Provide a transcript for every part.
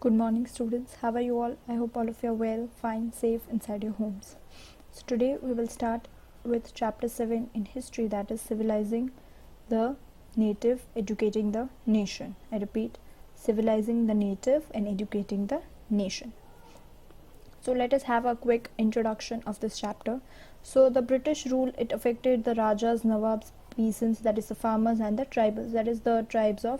Good morning, students. How are you all? I hope all of you are well, fine, safe inside your homes. So today we will start with chapter 7 in history, that is civilizing the native, educating the nation. I repeat, civilizing the native and educating the nation. So let us have a quick introduction of this chapter. So the British rule, it affected the Rajas, Nawabs, peasants, that is the farmers, and the tribals, that is the tribes of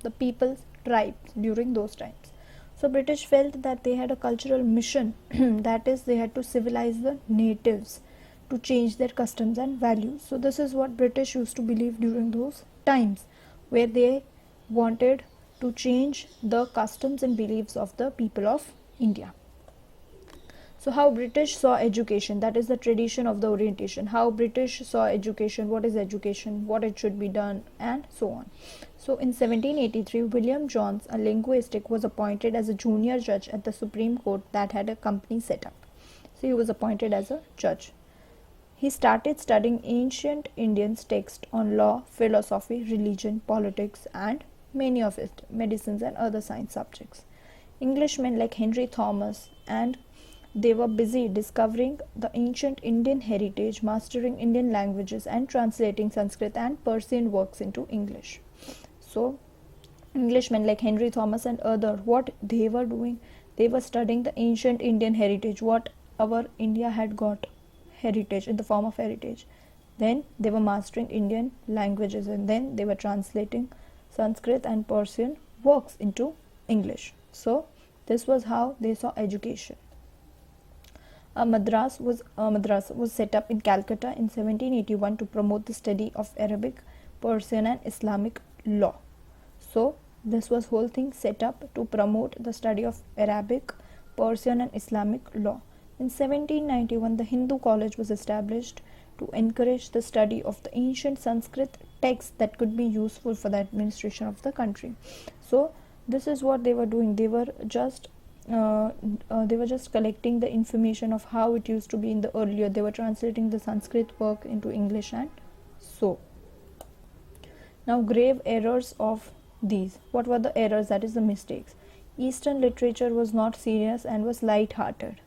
the people's tribes during those times. So British felt that they had a cultural mission, that is they had to civilize the natives to change their customs and values. So this is what British used to believe during those times, where they wanted to change the customs and beliefs of the people of India. So how British saw education, that is the tradition of the orientation, how British saw education, what is education, what it should be done, and so on. So in 1783, William Jones, a linguistic, was appointed as a junior judge at the Supreme Court that had a company set up. So he was appointed as a judge. He started studying ancient Indian texts on law, philosophy, religion, politics, and many of it, medicines and other science subjects. Englishmen like Henry Thomas, and they were busy discovering the ancient Indian heritage, mastering Indian languages, and translating Sanskrit and Persian works into English. So Englishmen like Henry Thomas and other, what they were doing, they were studying the ancient Indian heritage, what our India had got heritage in the form of heritage. Then they were mastering Indian languages, and then they were translating Sanskrit and Persian works into English. So this was how they saw education. A madrasa was set up in Calcutta in 1781 to promote the study of Arabic, Persian, and Islamic law. So this was whole thing set up to promote the study of Arabic, Persian, and Islamic law. In 1791, the Hindu College was established to encourage the study of the ancient Sanskrit texts that could be useful for the administration of the country. So this is what they were doing. They were just collecting the information of how it used to be in the earlier. They were translating the Sanskrit work into English, and so. Now grave errors of these. What were the errors, that is the mistakes? Eastern literature was not serious and was light-hearted.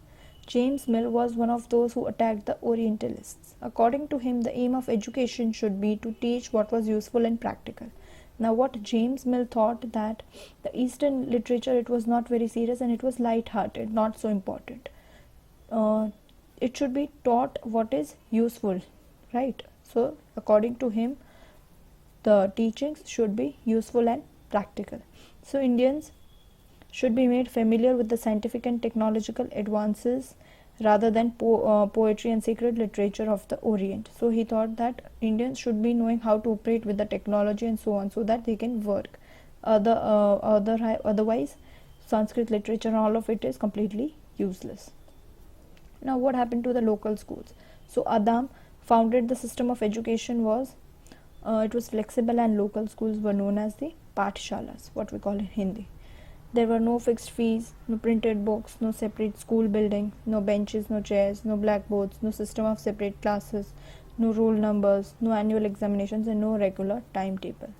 James Mill was one of those who attacked the Orientalists. According to him, the aim of education should be to teach what was useful and practical. Now what James Mill thought, that the Eastern literature, it was not very serious and it was light-hearted, not so important. It should be taught what is useful, right? So according to him, the teachings should be useful and practical. So Indians should be made familiar with the scientific and technological advances rather than poetry and sacred literature of the Orient. So he thought that Indians should be knowing how to operate with the technology and so on, so that they can work. Otherwise, Sanskrit literature and all of it is completely useless. Now what happened to the local schools? So Adam founded the system of education was it was flexible, and local schools were known as the Pathshalas, what we call in Hindi. There were no fixed fees, no printed books, no separate school building, no benches, no chairs, no blackboards, no system of separate classes, no roll numbers, no annual examinations, and no regular timetable.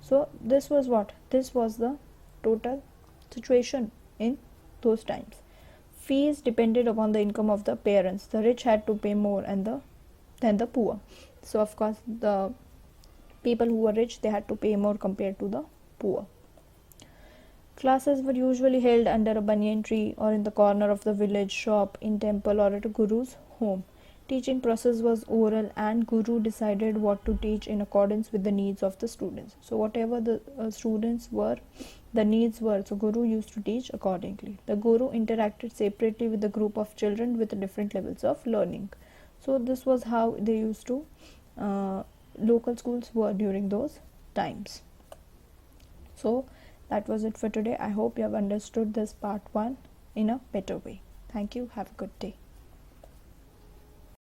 So this was what? This was the total situation in those times. Fees depended upon the income of the parents. The rich had to pay more than the poor. So of course the people who were rich, they had to pay more compared to the poor. Classes were usually held under a banyan tree or in the corner of the village shop, in temple, or at a guru's home. Teaching process was oral, and guru decided what to teach in accordance with the needs of the students. So whatever the students were, the needs were, so guru used to teach accordingly. The guru interacted separately with a group of children with different levels of learning. So this was how they used to local schools were during those times. So that was it for today. I hope you have understood this part 1 in a better way. Thank you. Have a good day.